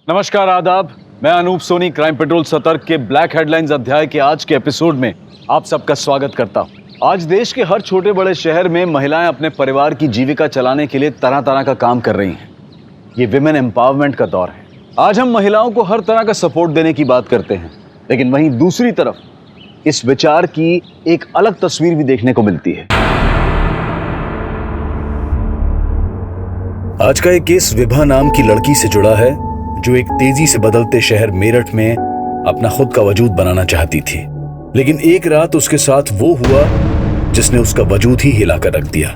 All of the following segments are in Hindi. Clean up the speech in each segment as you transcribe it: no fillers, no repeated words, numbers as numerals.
नमस्कार, आदाब। मैं अनूप सोनी क्राइम पेट्रोल सतर्क के ब्लैक हेडलाइंस अध्याय के आज के एपिसोड में आप सबका स्वागत करता हूं। आज देश के हर छोटे बड़े शहर में महिलाएं अपने परिवार की जीविका चलाने के लिए तरह तरह का काम कर रही हैं। ये विमेन एम्पावरमेंट का दौर है। आज हम महिलाओं को हर तरह का सपोर्ट देने की बात करते हैं, लेकिन वहीं दूसरी तरफ इस विचार की एक अलग तस्वीर भी देखने को मिलती है। आज का एक केस विभा नाम की लड़की से जुड़ा है, जो एक तेजी से बदलते शहर मेरठ में अपना खुद का वजूद बनाना चाहती थी। लेकिन एक रात उसके साथ वो हुआ जिसने उसका वजूद ही हिला कर रख दिया।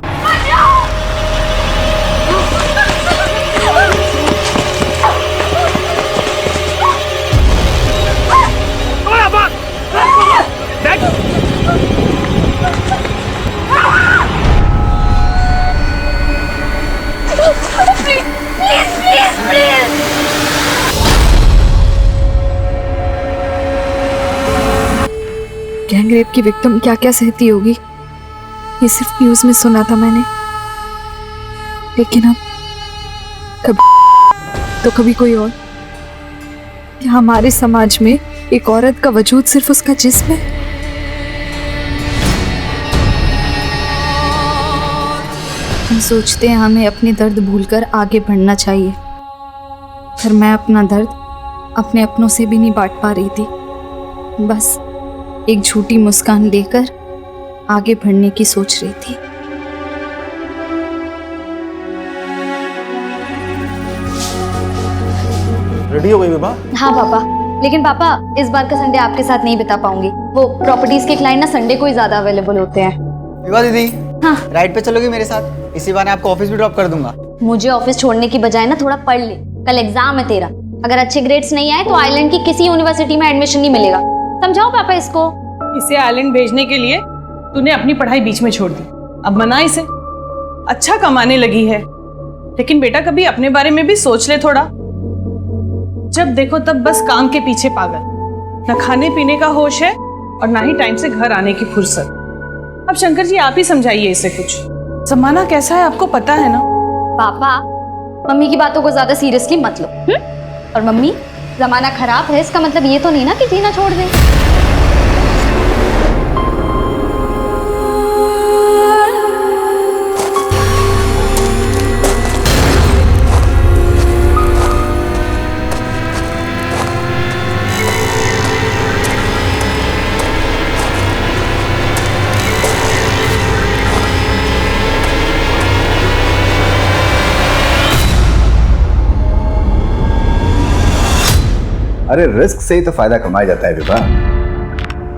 गैंग रेप की विक्टिम क्या क्या सहती होगी, ये सिर्फ न्यूज़ में सुना था मैंने। लेकिन अब कभी तो कभी कोई और। क्या हमारे समाज में एक औरत का वजूद सिर्फ उसका जिस्म है? हम सोचते हैं हमें अपने दर्द भूलकर आगे बढ़ना चाहिए, पर मैं अपना दर्द अपने अपनों से भी नहीं बांट पा रही थी। बस एक झूठी मुस्कान लेकर आगे बढ़ने की सोच रही थी। रेडी हो गई विभा? हाँ पापा, लेकिन पापा इस बार का संडे आपके साथ नहीं बिता पाऊंगी। वो प्रॉपर्टीज के क्लाइंट ना संडे को ही ज्यादा अवेलेबल होते हैं। विभा दीदी, हाँ राइड पे चलोगी मेरे साथ? इसी बहाने आपको ऑफिस भी ड्रॉप कर दूंगा। मुझे ऑफिस छोड़ने की बजाय ना थोड़ा पढ़ ले, कल एग्जाम है तेरा। अगर अच्छे ग्रेड्स नहीं आए तो आइलैंड की किसी यूनिवर्सिटी में एडमिशन नहीं मिलेगा। समझाओ पापा इसको। इसे आइलैंड भेजने के लिए तूने अपनी पढ़ाई बीच में छोड़ दी। अब मना इसे, अच्छा कमाने लगी है। लेकिन बेटा कभी अपने बारे में भी सोच ले थोड़ा। जब देखो तब बस काम के पीछे पागल, न खाने पीने का होश है और ना ही टाइम से घर आने की फुर्सत। अब शंकर जी आप ही समझाइए इसे कुछ। जमाना कैसा है आपको पता है ना। पापा मम्मी की बातों को ज्यादा सीरियसली मत लो। और मम्मी, जमाना खराब है इसका मतलब ये तो नहीं ना कि जीना छोड़ दें। अरे रिस्क से ही तो फायदा कमाया जाता है विभा,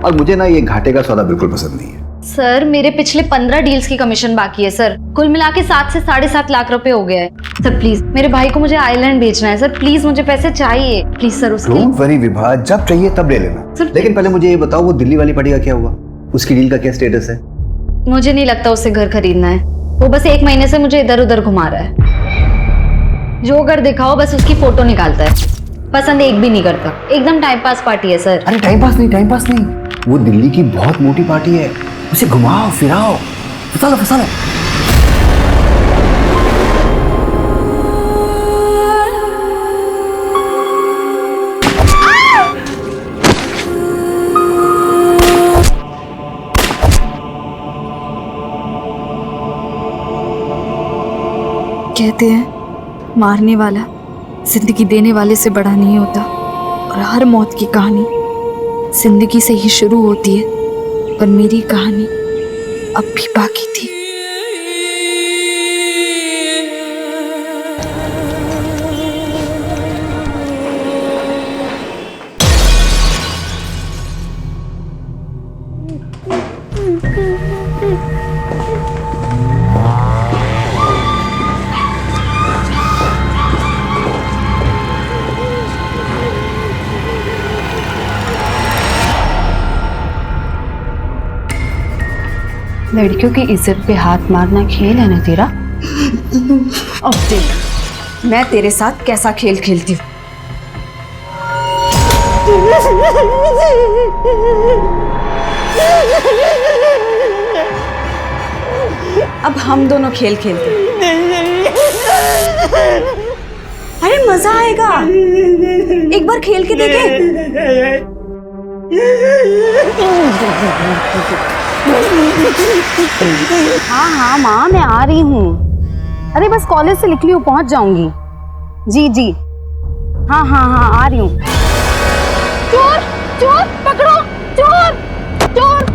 और मुझे ना ये घाटे का सौदा बिल्कुल पसंद नहीं है। सर मेरे पिछले 15 डील्स की कमीशन बाकी है सर। कुल मिला के 7 से 7.5 लाख रुपए हो गया है। सर प्लीज, मेरे भाई को मुझे आइलैंड भेजना है सर। प्लीज मुझे पैसे चाहिए प्लीज सर। उसकी डोंट वरी विभा, जब चाहिए तब ले लेना। लेकिन पहले मुझे ये बताओ, वो दिल्ली वाली पार्टी का क्या हुआ? उसकी डील का क्या स्टेटस है? मुझे नहीं लगता उसे घर खरीदना है। वो बस 1 महीने से मुझे इधर उधर घुमा रहा है। जो घर दिखाओ बस उसकी फोटो निकालता है। पसंद एक भी नहीं करता। एकदम टाइम पास पार्टी है सर। अरे टाइम पास नहीं, वो दिल्ली की बहुत मोटी पार्टी है। उसे घुमाओ फिराओ, फंसा लो। कहते हैं मारने वाला जिंदगी देने वाले से बड़ा नहीं होता, और हर मौत की कहानी जिंदगी से ही शुरू होती है। पर मेरी कहानी अब भी बाकी थी। लड़कियों की इज्जत पे हाथ मारना खेल है ना तेरा। अब देख मैं तेरे साथ कैसा खेल खेलती हूँ। अब हम दोनों खेल खेलते हैं। अरे मजा आएगा। एक बार खेल के देखे। हाँ हाँ माँ, मैं आ रही हूँ। अरे बस कॉलेज से निकली हूँ, पहुंच जाऊंगी। जी जी, हाँ हाँ हाँ, आ रही हूँ। चोर चोर पकड़ो, चोर चोर।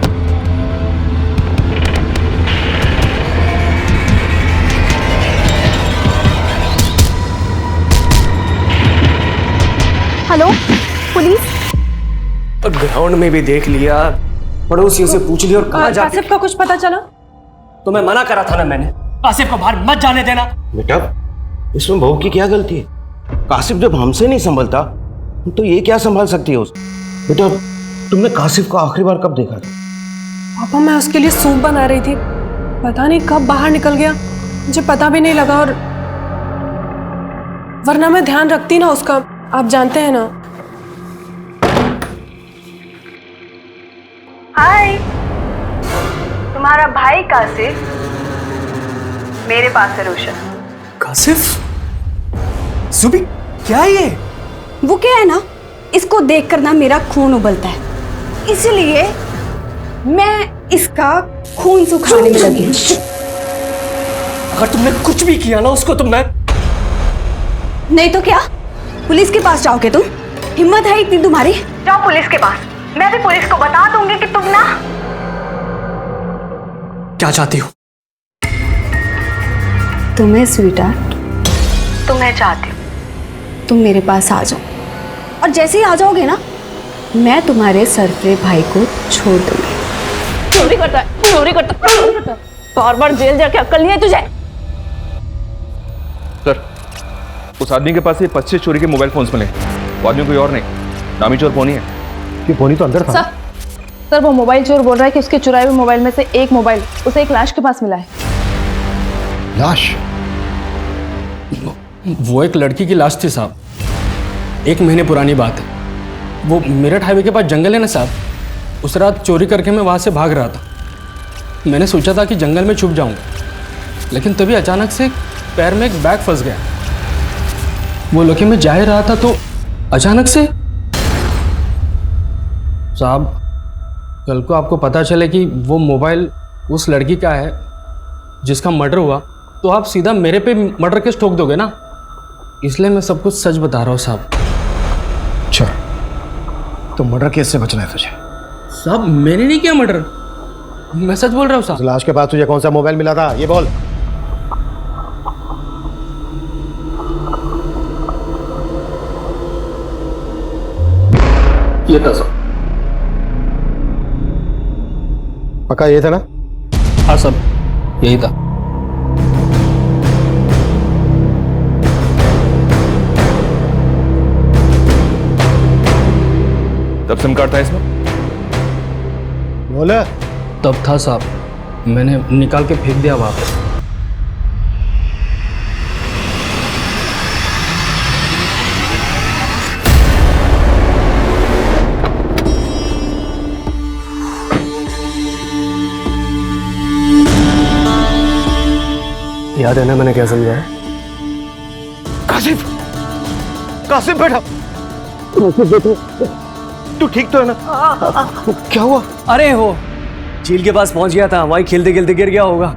Hello police. ग्राउंड में भी देख लिया, पड़ोसियों से पूछ लिया, और कहाँ जाते? कासिफ का कुछ पता चला? तो मैं मना करा था ना मैंने, कासिफ को बाहर मत जाने देना। बेटा इसमें बहू की क्या गलती है? कासिफ जब हमसे नहीं संभलता तो ये क्या संभाल सकती है उस? बेटा तुमने कासिफ को आखिरी बार कब देखा था? पापा मैं उसके लिए सूप बना रही थी, पता नहीं कब बाहर निकल गया, मुझे पता भी नहीं लगा। और वरना मैं ध्यान रखती ना उसका, आप जानते हैं ना। हाय, तुम्हारा भाई कासिफ मेरे पास है रोशन। कासिफ? सुबी क्या है ये? वो क्या है ना, इसको देखकर ना मेरा खून उबलता है, इसलिए मैं इसका खून सुखाने में लगी हूँ। अगर तुमने कुछ भी किया ना उसको तो मैं... नहीं तो क्या, पुलिस के पास जाओगे तुम? हिम्मत है इतनी तुम्हारी? जाओ पुलिस के पास, मैं भी पुलिस को बता दूंगी कि तुम ना... क्या चाहती हो? तुम्हें स्वीटहार्ट, तुम्हें चाहती हूँ। तुम मेरे पास आ जाओ, और जैसे ही आ जाओगे ना, मैं तुम्हारे सरफरे भाई को छोड़ दूंगी। चोरी करता है, चोरी करता है। बार बार जेल जाके अक्ल नहीं है तुझे? सर, उस आदमी के पास से 25 चोरी के मोबाइल फोन्स मिले। वो आदमी कोई और नहीं, नामी चोर पोनी है। कि पोनी तो अंदर था। सर वो मोबाइल चोर बोल रहा है कि उसके चुराए हुए मोबाइल में से एक मोबाइल उसे एक लाश के पास मिला है। लाश? वो एक लड़की की लाश थी साहब, 1 महीने पुरानी बात है। वो मेरठ हाईवे के पास जंगल है ना साहब, उस रात चोरी करके मैं वहाँ से भाग रहा था। मैंने सोचा था कि जंगल में छुप जाऊँगा, लेकिन तभी अचानक से पैर में एक बैग फंस गया। वो लेके मैं जा ही रहा था तो अचानक से... साहब कल को आपको पता चले कि वो मोबाइल उस लड़की का है जिसका मर्डर हुआ, तो आप सीधा मेरे पे मर्डर केस ठोक दोगे ना, इसलिए मैं सब कुछ सच बता रहा हूँ साहब। अच्छा तो मर्डर केस से बचना है तुझे? साहब मैंने नहीं किया मर्डर, मैं सच बोल रहा हूँ साहब। लाश के पास तुझे कौन सा मोबाइल मिला था ये बोल। ये था साहब। पक्का ये था ना? हाँ साहब यही था। तब सिम कार्ड था इसमें? बोले तब था साहब, मैंने निकाल के फेंक दिया वहाँ पे। याद है ना मैंने क्या समझाया? कासिफ, कासिफ बेटा, कासिफ बेटा, तू ठीक तो है ना? क्या हुआ? अरे हो झील के पास पहुंच गया था, वहीं खेलते खेलते गिर गया होगा।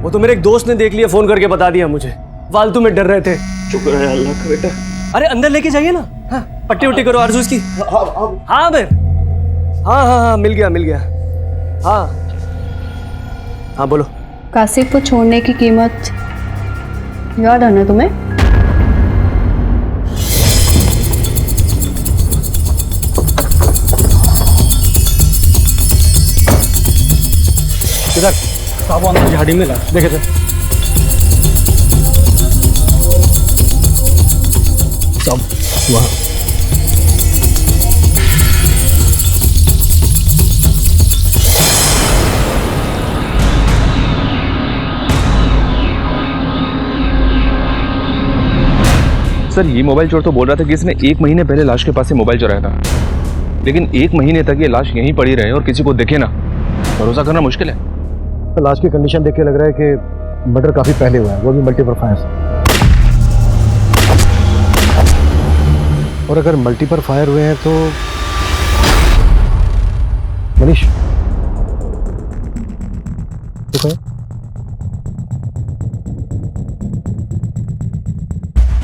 वो तो मेरे एक दोस्त ने देख लिया, फोन करके बता दिया मुझे। फालतू में डर रहे थे। शुक्र है अल्लाह का बेटा। अरे अंदर लेके जाइए ना। हाँ, पट्टी उट्टी करो आरजू की। हाँ फिर हाँ हाँ हाँ मिल गया। हाँ हाँ बोलो। कासिफ को छोड़ने की कीमत याद है ना तुम्हें? इधर साहब अंदर झाड़ी में ला, देखे थे सब वहाँ। सर ये मोबाइल चोर तो बोल रहा था कि इसने 1 महीने पहले लाश के पास से मोबाइल चुराया था, लेकिन 1 महीने तक ये लाश यहीं पड़ी रहे और किसी को दिखे ना, भरोसा करना मुश्किल है। तो लाश की कंडीशन देख के लग रहा है कि मर्डर काफी पहले हुआ है, वो भी मल्टीपल फायर्स। और अगर मल्टीपल फायर हुए हैं तो मनीष तो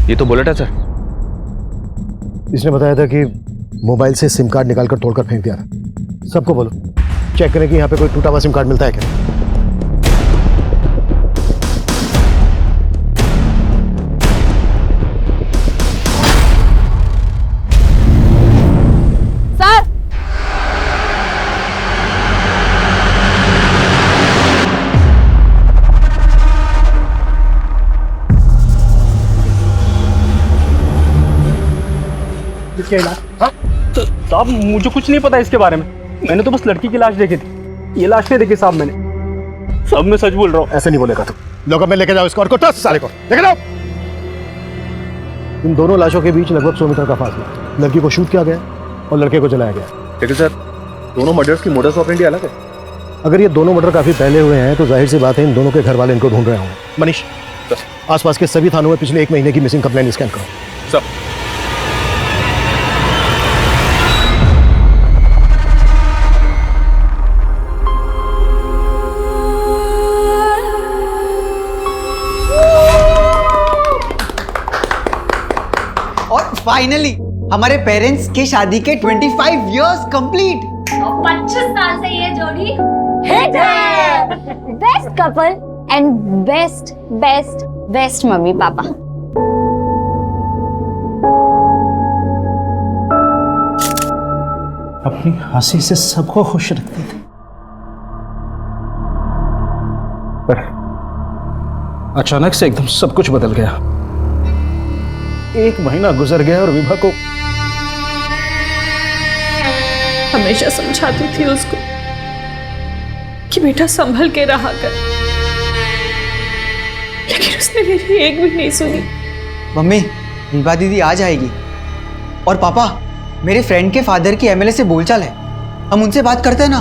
ये तो बुलेट है सर। इसने बताया था कि मोबाइल से सिम कार्ड निकालकर तोड़कर फेंक दिया था। सबको बोलो चेक करें कि यहाँ पे कोई टूटा हुआ सिम कार्ड मिलता है क्या। सर साहब मुझे कुछ नहीं पता इसके बारे में, मैंने तो बस लड़की की लाश देखी थी। ये लाश नहीं देखी साहब मैंने। साहब मैं सच बोल रहा हूँ। ऐसे नहीं बोलेगा तुम। लोगों में लेके जाओ इसको और को टस साले को लेके जाओ। इन दोनों लाशों के बीच लगभग 100 मीटर का फासला। लड़की को शूट किया गया और लड़के को जलाया गया। लेकिन सर दोनों मर्डर्स की मोडस ऑपरेंडी अलग है। अगर ये दोनों मर्डर काफी पहले हुए हैं तो जाहिर सी बात है इन दोनों के घर वाले इनको ढूंढ रहे होंगे। मनीष आसपास के सभी थानों में पिछले 1 महीने की मिसिंग कंप्लेंट स्कैन करो। सर और फाइनली हमारे पेरेंट्स के शादी के 25 इयर्स कंप्लीट। 25 साल से ये जोड़ी हिट है। Best couple and best best best mummy papa. अपनी हंसी से सबको खुश रखते थे, पर अचानक से एकदम सब कुछ बदल गया। 1 महीना गुजर गया और विभा को हमेशा समझाती थी उसको कि बेटा संभल के रहा कर, लेकिन उसने मेरी एक भी नहीं सुनी। मम्मी विभा दीदी आ जाएगी और पापा मेरे फ्रेंड के फादर की एमएलए से बोलचाल है, हम उनसे बात करते हैं ना,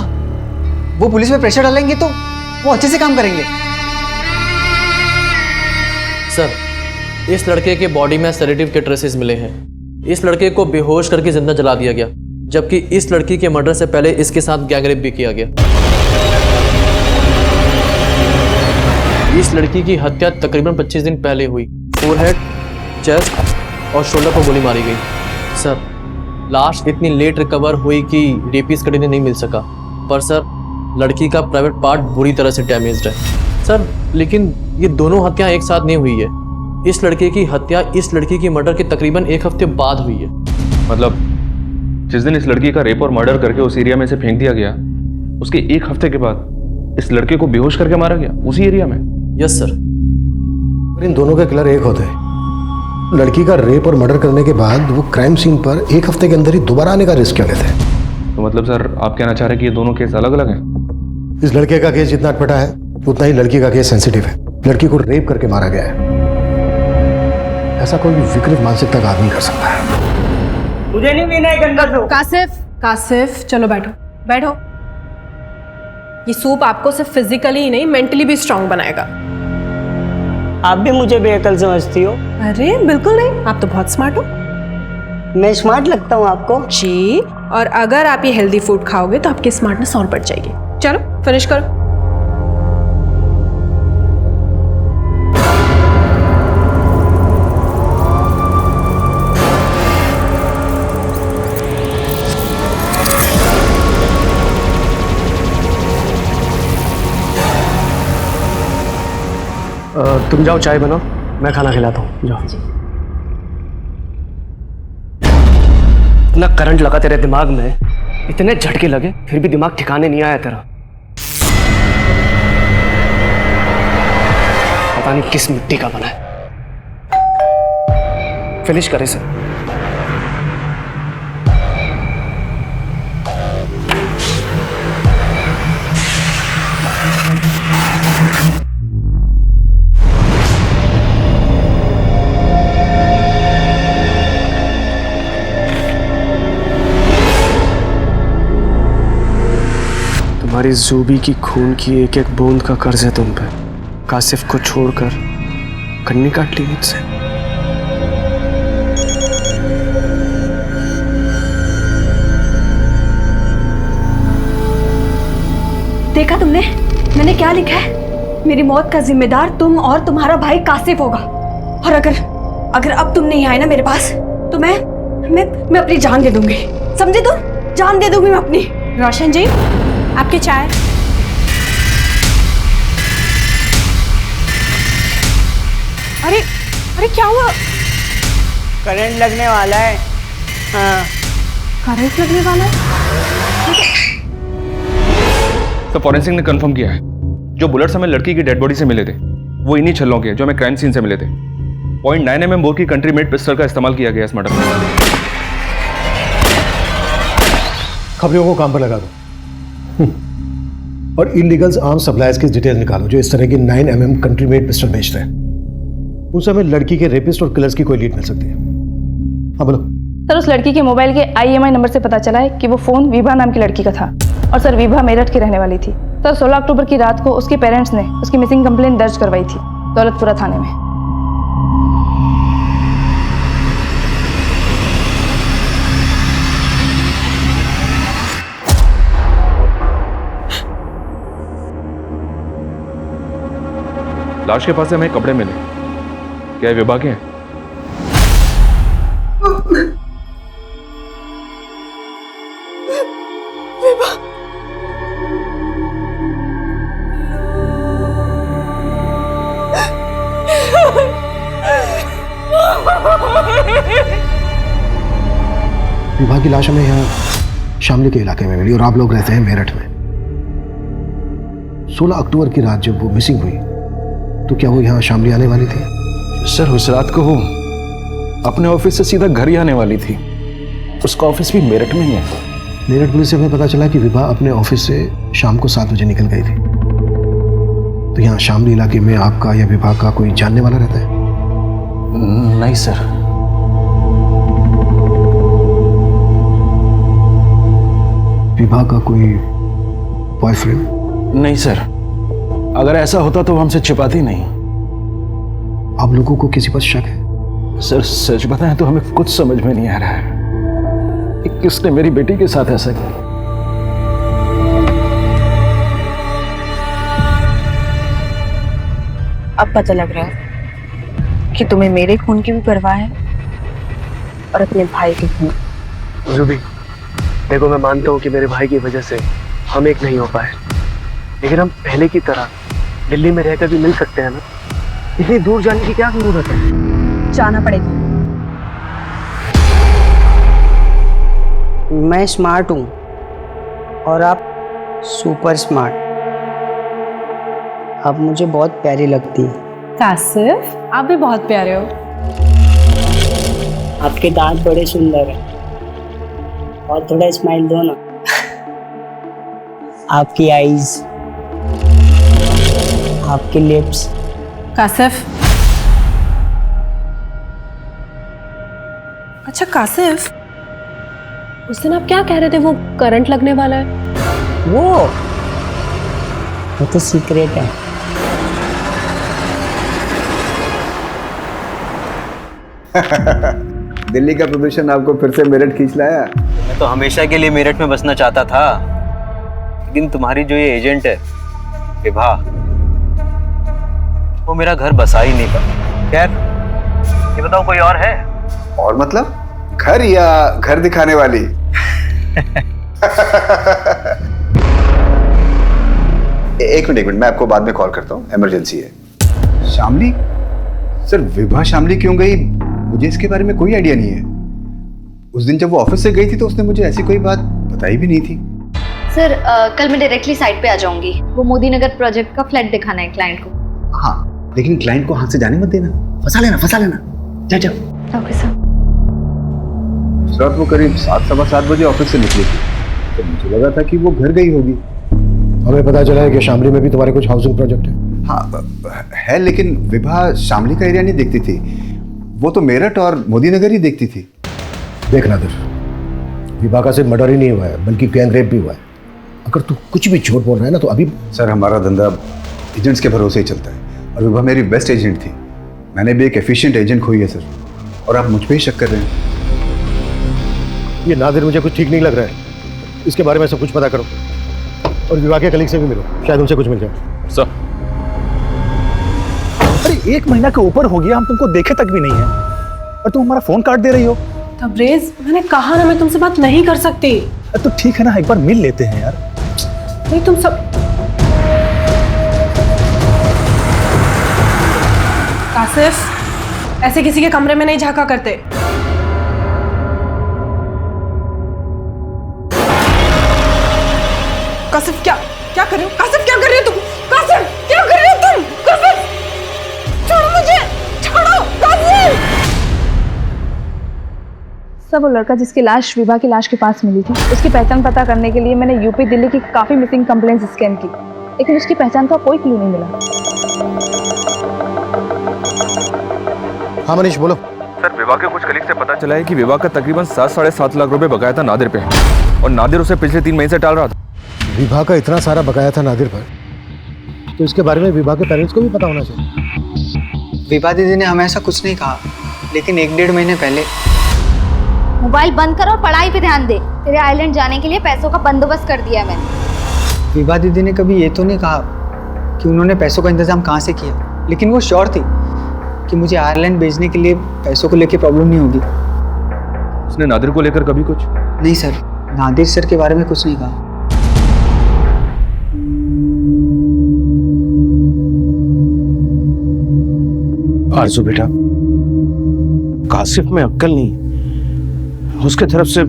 वो पुलिस पे प्रेशर डालेंगे तो वो अच्छे से काम करेंगे। सर इस लड़के के बॉडी में सेडेटिव के ट्रेसेस मिले हैं। इस लड़के को बेहोश करके जिंदा जला दिया गया, जबकि इस लड़की के मर्डर से पहले इसके साथ गैंगरेप भी किया गया। इस लड़की की हत्या तकरीबन 25 दिन पहले हुई। फोरहेड, चेस्ट और शोल्डर पर गोली मारी गई। सर लाश इतनी लेट रिकवर हुई कि रेपिस्ट का डीएनए नहीं मिल सका, पर सर लड़की का प्राइवेट पार्ट बुरी तरह से डैमेज्ड है। सर लेकिन ये दोनों हत्याएं एक साथ नहीं हुई है। इस लड़के की हत्या इस लड़की की मर्डर के तकरीबन 1 हफ्ते बाद हुई है। मतलब जिस दिन इस लड़की का रेप और मर्डर करके उस एरिया में से फेंक दिया गया, उसके 1 हफ्ते के बाद इस लड़के को बेहोश करके मारा गया उसी एरिया में। Yes sir. इन दोनों के किलर एक होते हैं। लड़की का रेप और मर्डर करने के बाद वो क्राइम सीन पर 1 हफ्ते के अंदर ही दोबारा आने का रिस्क क्यों लेते हैं? तो मतलब सर आप कहना चाह रहे हैं कि ये दोनों केस अलग अलग हैं? इस लड़के का केस जितना अटपटा है उतना ही लड़की का केस सेंसिटिव है। लड़की को रेप करके मारा गया है। ऐसा कोई विकृत मानसिकता का आदमी कर सकता है। मुझे नहीं पीना है गंदा सूप। कासिफ चलो बैठो बैठो। ये सूप आपको सिर्फ फिजिकली ही नहीं मेंटली भी स्ट्रांग बनाएगा। आप भी मुझे बेअकल समझती हो? अरे बिल्कुल नहीं, आप तो बहुत स्मार्ट हो। मैं स्मार्ट लगता हूँ आपको? जी, और अगर आप ये हेल्दी फूड खाओगे तो आपकी स्मार्टनेस और बढ़ जाएगी। चलो फिनिश करो। तुम जाओ चाय बनाओ, मैं खाना खिलाता हूँ। जाओ। इतना करंट लगा तेरे दिमाग में, इतने झटके लगे फिर भी दिमाग ठिकाने नहीं आया तेरा। पता नहीं किस मिट्टी का बना है। फिनिश करे इसे। तुम्हारी जूबी की खून की एक एक बूंद का कर्ज है तुम पे। कासिफ को छोड़कर कन्नी काट ली मुझसे। देखा तुमने मैंने क्या लिखा है? मेरी मौत का जिम्मेदार तुम और तुम्हारा भाई कासिफ होगा। और अगर अब तुम नहीं आए ना मेरे पास तो मैं अपनी जान दे दूंगी, समझे तुम? जान दे दूंगी मैं अपनी। रोशन जी, आपकी चाय। अरे अरे क्या हुआ? करंट लगने वाला है। हाँ, करंट लगने वाला है? तो फॉरेंसिक ने कंफर्म किया है जो बुलेट्स हमें लड़की की डेड बॉडी से मिले थे वो इन्हीं छल्लों के जो हमें क्राइम सीन से मिले थे। 0.9 mm बोर की कंट्री मेड पिस्टल का इस्तेमाल किया गया इस मर्डर में। खबरों को काम पर लगा दो और इलीगल्स आर्म सप्लायर्स की डिटेल निकालो जो इस तरह की 9 mm कंट्री मेड पिस्टल बेचते हैं। उनसे हमें लड़की के रेपिस्ट और किलर्स की कोई लीड मिल सकती है। हाँ बोलो। सर, उस लड़की के मोबाइल के IMI नंबर से पता चला है कि वो फ़ोन विभा नाम की लड़की का था और सर विभा मेरठ की रहने वाली थी। सर 16 अक्टूबर की रात को उसके पेरेंट्स ने उसकी मिसिंग कंप्लेंट दर्ज करवाई थी दौलतपुरा थाने में। लाश के पास से हमें कपड़े मिले, क्या ये विभा के हैं? विभा की लाश हमें यहाँ शामली के इलाके में मिली और आप लोग रहते हैं मेरठ में। 16 अक्टूबर की रात जब वो मिसिंग हुई तो क्या वो यहाँ शामली आने वाली थी? सर उस रात को वो अपने ऑफिस से सीधा घर ही आने वाली थी। उसका ऑफिस भी मेरठ में ही है। मेरठ पुलिस से हमें पता चला कि विभा अपने ऑफिस से शाम को 7 बजे निकल गई थी। तो यहाँ शामली इलाके में आपका या विभा का कोई जानने वाला रहता है? नहीं सर। विभा का कोई बॉयफ्रेंड? नहीं सर, अगर ऐसा होता तो वो हमसे छिपाती नहीं। आप लोगों को किसी पर शक है? सर सच बताएं तो हमें कुछ समझ में नहीं आ रहा है कि किसने मेरी बेटी के साथ ऐसा किया। अब पता लग रहा है कि तुम्हें मेरे खून की भी परवाह है और अपने भाई के खून। रूबी, देखो मैं मानता हूँ कि मेरे भाई की वजह से हम एक नहीं हो पाए, लेकिन हम पहले की तरह दिल्ली में रहकर भी मिल सकते हैं ना। इतनी दूर जाने की क्या जरूरत है? जाना पड़ेगा। मैं स्मार्ट हूँ और आप सुपर स्मार्ट। आप मुझे बहुत प्यारी लगती है। कासिफ, आप भी बहुत प्यारे हो। आपके दांत बड़े सुंदर हैं और थोड़ा स्माइल दो ना। आपकी आईज, आपके लिप्स। कासिफ, अच्छा कासिफ, उस दिन आप क्या कह रहे थे वो करंट लगने वाला है? वो तो सीक्रेट है। दिल्ली का प्रदूषण आपको फिर से मेरठ खींच लाया। मैं तो हमेशा के लिए मेरठ में बसना चाहता था, लेकिन तुम्हारी जो ये एजेंट है विभा, वो मेरा घर बसा ही नहीं पाया। खैर, ये बताओ कोई और है? और मतलब घर या घर दिखाने वाली? एक मिनट मैं आपको बाद में कॉल करता हूँ, इमरजेंसी है। शामली? सर विभा शामली क्यों गई मुझे इसके बारे में कोई आइडिया नहीं है। उस दिन जब वो ऑफिस से गई थी तो उसने मुझे ऐसी कोई बात बताई भी नहीं थी। सर कल मैं डायरेक्टली साइट पे आ जाऊंगी। वो मोदी नगर प्रोजेक्ट का फ्लैट दिखाना है क्लाइंट को। हाँ, लेकिन क्लाइंट को हाथ से जाने मत देना। फंसा लेना। जा जाओ। Okay sir. रात वो करीब 7-7:15 बजे ऑफिस से निकली थी, तो मुझे लगा था कि वो घर गई होगी। हमें पता चला है कि शामली में भी तुम्हारे कुछ हाउसिंग प्रोजेक्ट है। हाँ है, लेकिन विभा शामली का एरिया नहीं देखती थी। वो तो मेरठ और मोदी नगर ही देखती थी। देख नादिर, विभा का सिर्फ मर्डर ही नहीं हुआ है बल्कि गैंग रेप भी हुआ है। अगर तू कुछ भी झूठ बोल रहा है ना तो अभी। सर हमारा धंधा एजेंट्स के भरोसे ही चलता है और विभा मेरी बेस्ट एजेंट थी। मैंने भी एक एफिशिएंट एजेंट खोई है सर, और आप मुझ पे ही शक कर रहे हैं। ये नादिर मुझे कुछ ठीक नहीं लग रहा है, इसके बारे में सब कुछ पता करो। और विवाह के कलीग से भी मिलो, शायद उनसे कुछ मिल जाए। सर। अरे 1 महीना के ऊपर हो गया, हम तुमको देखे तक भी नहीं है और तुम हमारा फोन काट दे रही हो। तबरेज, मैंने कहा ना मैं तुमसे बात नहीं कर सकती। तो ठीक है ना, एक बार मिल लेते हैं यार। नहीं तुम सब कासिफ, ऐसे किसी के कमरे में नहीं झांका करते। कासिफ क्या क्या कर रहे हो? कासिफ क्या कर रहे हो तुम? कासिफ क्या कर रहे हो तुम? कासिफ छोड़ो मुझे, छोड़ो कासिफ। सर वो लड़का जिसकी लाश विभा की लाश के पास मिली थी, उसकी पहचान पता करने के लिए मैंने यूपी दिल्ली की काफ़ी मिसिंग कंप्लेंट्स स्कैन की, लेकिन उसकी पहचान का कोई क्लू नहीं मिला। हाँ मनीष बोलो। सर, विवाह के कुछ कलीग से पता चला है कि विवाह का तकरीबन 7-7.5 लाख रुपए बकाया था नादिर पे, और नादिर उसे पिछले 3 महीने से टाल रहा था। विवाह का इतना सारा बकाया था नादिर पर, तो इसके बारे में विवाह के पेरेंट्स को भी पता होना चाहिए। विभा दीदी ने हमें ऐसा कुछ नहीं कहा, लेकिन 1-1.5 महीने पहले। मोबाइल बंद कर और पढ़ाई पे ध्यान दे। तेरे आइलैंड जाने के लिए पैसों का बंदोबस्त कर दिया है मैंने। विभा दीदी ने कभी ये तो नहीं कहा कि उन्होंने पैसों का इंतजाम कहाँ से किया, लेकिन वो श्योर थी कि मुझे आयरलैंड भेजने के लिए पैसों को लेकर प्रॉब्लम नहीं होगी। उसने नादिर को लेकर कभी कुछ? नहीं सर, नादिर सर के बारे में कुछ नहीं कहा। आरजू बेटा, कासिफ में अक्कल नहीं, उसके तरफ से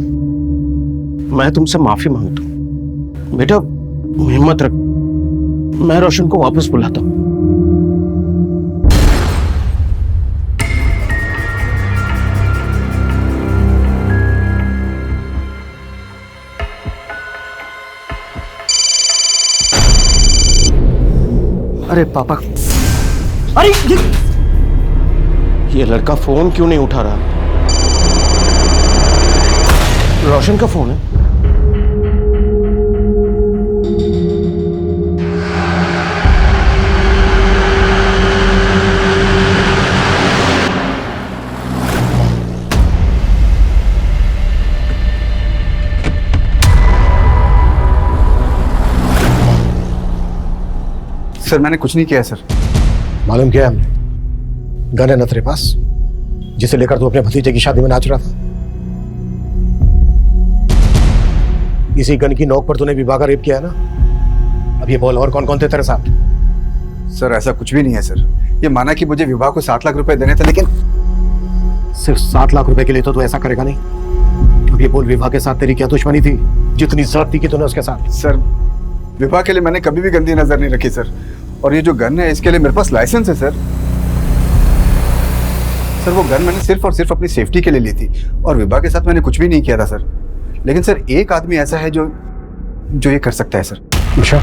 मैं तुमसे माफी मांगता हूं। बेटा हिम्मत रख, मैं रोशन को वापस बुलाता हूं। अरे पापा, अरे ये लड़का फोन क्यों नहीं उठा रहा? रोशन का फोन है। सर मैंने कुछ नहीं किया सर। मालूम किया हमने, गन है ना तेरे पास, जिसे लेकर तू अपने भतीजे की शादी में नाच रहा था? इसी गन की नोक पर तूने विभा का रेप किया है ना? अब ये बोल, और कौन कौन थे तेरे साथ? सर ऐसा कुछ भी नहीं है सर। ये माना कि मुझे विभा को 7 लाख रुपए देने थे, लेकिन सिर्फ 7 लाख रुपए के लिए तो तू ऐसा करेगा नहीं। अब ये बोल, विभा के साथ तेरी क्या दुश्मनी थी, जितनी ज्यादती की तूने उसके साथ? सर विभा के लिए मैंने कभी भी गंदी नजर नहीं रखी सर, और ये जो गन है इसके लिए मेरे पास लाइसेंस है सर। सर वो गन मैंने सिर्फ और सिर्फ अपनी सेफ्टी के लिए ली थी, और विभा के साथ मैंने कुछ भी नहीं किया था सर। लेकिन सर एक आदमी ऐसा है जो ये कर सकता है सर। अच्छा,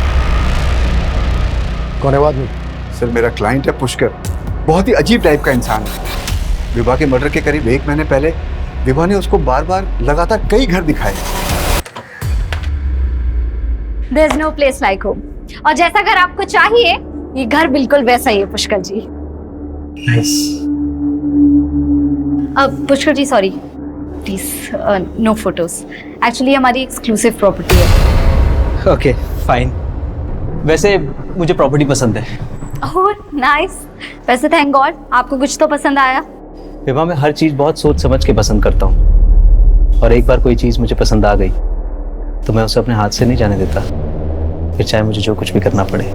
कौन है वो आदमी? सर मेरा क्लाइंट है पुष्कर, बहुत ही अजीब टाइप का इंसान है। विभा के मर्डर के करीब 1 महीने पहले विभा ने उसको बार बार लगातार कई घर दिखाए। There's no place like home. और जैसा घर आपको चाहिए, ये घर बिल्कुल वैसा ही है पुष्कर जी। Nice. अब Pushkar ji sorry, please no photos. Actually हमारी एक्सक्लूसिव प्रॉपर्टी है। Okay fine. वैसे मुझे प्रॉपर्टी पसंद है। Oh nice. वैसे थैंक गॉड आपको कुछ तो पसंद आया। विभा मैं हर चीज़ बहुत सोच समझ के पसंद करता हूँ, और एक बार कोई चीज़ मुझे पसंद आ गई तो मैं उसे अपने हाथ से नहीं जाने देता, फिर चाहे मुझे जो कुछ भी करना पड़े।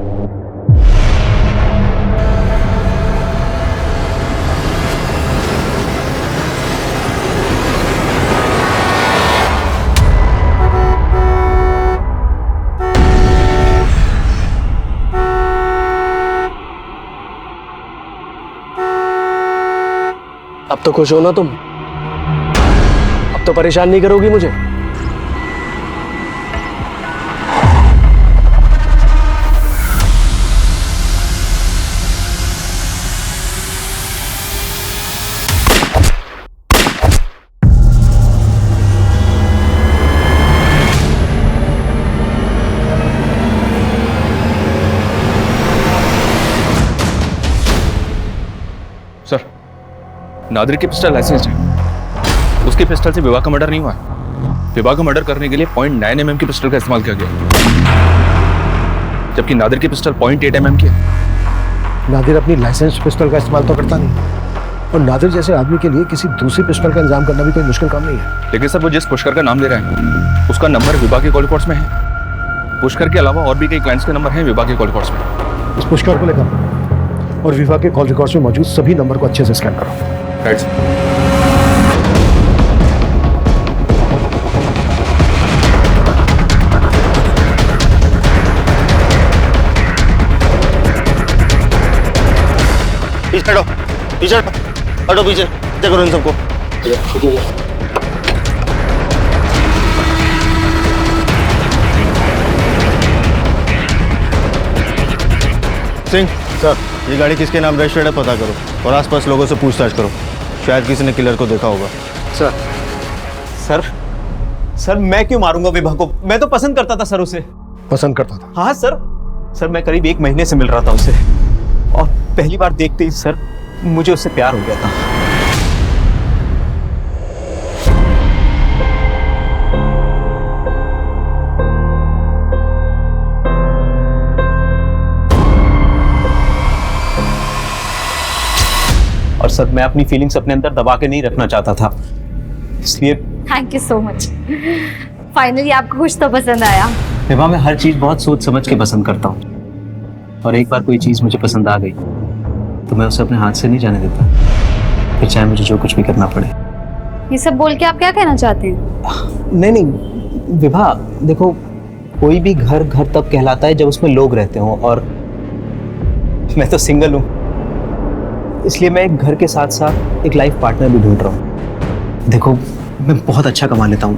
अब तो खुश हो ना तुम? अब तो परेशान नहीं करोगी मुझे? सर, नादिर की पिस्टल लाइसेंस है। उसकी पिस्टल से विवाह का मर्डर नहीं हुआ है। विवाह का मर्डर करने के लिए .9 mm की पिस्टल का इस्तेमाल किया गया। जबकि नादिर की पिस्टल 0.8 mm की है। नादिर अपनी लाइसेंस पिस्टल का इस्तेमाल तो करता नहीं, और नादिर जैसे आदमी के लिए किसी दूसरी पिस्टल का इंतजाम करना भी कोई मुश्किल काम नहीं है। लेकिन सर वो जिस पुष्कर का नाम ले रहा है उसका नंबर विभा के कॉल रिकॉर्ड्स में है। पुष्कर के अलावा और भी कई क्लाइंट्स के नंबर हैं विभा के कॉल रिकॉर्ड्स में। इस पुष्कर को लेकर और विभा के कॉल रिकॉर्ड्स में मौजूद सभी नंबर को अच्छे से स्कैन करो। Right sir. पीछे हटो, पीछे हटो, पीछे चेक करो इन सबको। सिंह सर, ये गाड़ी किसके नाम रजिस्टर्ड है पता करो और आसपास लोगों से पूछताछ करो, शायद किसी ने किलर को देखा होगा। सर सर मैं क्यों मारूंगा विभा को? मैं तो पसंद करता था सर उसे। पसंद करता था? हाँ सर मैं करीब 1 महीने से मिल रहा था उसे, और पहली बार देखते ही सर मुझे उससे प्यार हो गया था। और सर मैं अपनी फीलिंग्स अपने अंदर दबा के नहीं रखना चाहता था, इसलिए। Thank you so much, finally आपको कुछ तो पसंद आया। विभा, मैं हर चीज बहुत सोच समझ के पसंद करता हूँ, और एक बार कोई चीज मुझे पसंद आ गई तो मैं उसे अपने हाथ से नहीं जाने देता, फिर चाहे मुझे जो कुछ भी करना पड़े। ये सब बोल के आप क्या कहना चाहते हैं? नहीं विभा, देखो कोई भी घर घर तब कहलाता है जब उसमें लोग रहते हों, और मैं तो सिंगल हूँ, इसलिए मैं एक घर के साथ साथ एक लाइफ पार्टनर भी ढूंढ रहा हूँ। देखो मैं बहुत अच्छा कमा लेता हूँ,